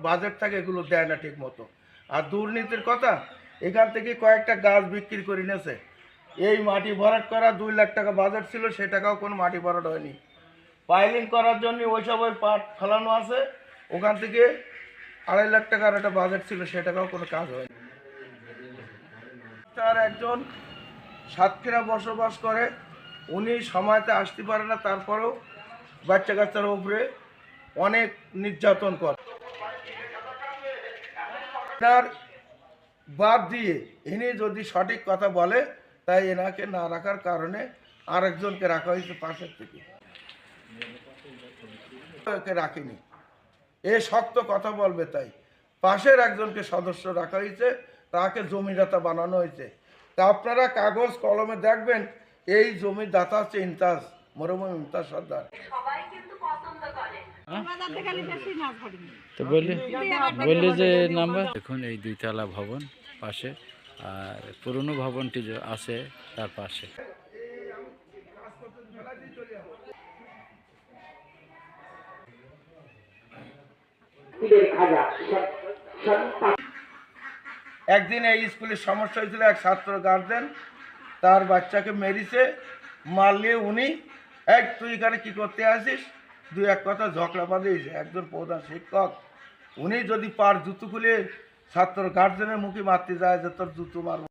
Budget থাকে এগুলো দেয় না ঠিক মতো। আর দুর্নীতির কথা, এখান থেকে কয়েকটা গাছ বিক্রি করে নিয়েছে। এই মাটি ভরাট করা 2 লাখ টাকা বাজেট ছিল, সে টাকাও কোনো মাটি ভরাট হয়নি। পাইলিং করার জন্য ওই সব ওই পাট ফেলানো আছে, ওখান থেকে 2.5 লাখ টাকার একটা বাজেট ছিল, সে টাকাও কোনো কাজ হয়নি। তার একজন সাতক্ষীরা বসবাস করে, উনি সময়তে আসতে পারে না, তারপরেও বাচ্চা কাচ্চার উপরে অনেক নির্যাতন করে। তার বাদ দিয়ে ইনি যদি সঠিক কথা বলে, তাই এনাকে না রাখার কারণে আরেকজনকে রাখা হয়েছে পাশের থেকে, একে রাখিনি। এ শক্ত কথা বলবে, তাই পাশের একজনকে সদস্য রাখা হয়েছে, তাকে জমিদাতা বানানো হয়েছে। তা আপনারা কাগজ কলমে দেখবেন, এই জমিদাতা হচ্ছে ইমতাজ, মরহুম ইমতাজ সর্দার। তো বললি যে নাম্বার দেখুন, এই 2 তলা ভবন পাশে, আর পুরনো ভবনটি যে আছে তার পাশে। একদিন এই স্কুলের সমস্যা হয়েছিল, এক ছাত্র গার্জেন তার বাচ্চাকে মেরেছে, মারলে উনি, এক তুই এখানে কী করতে আসিস, 2-1 কথা ঝগড়া বাঁধিয়েছে। একজন প্রধান শিক্ষক, উনি যদি পার জুতো খুলে ছাত্র গার্জেনের মুখে মারতে যায় যে তোর জুতো মারব।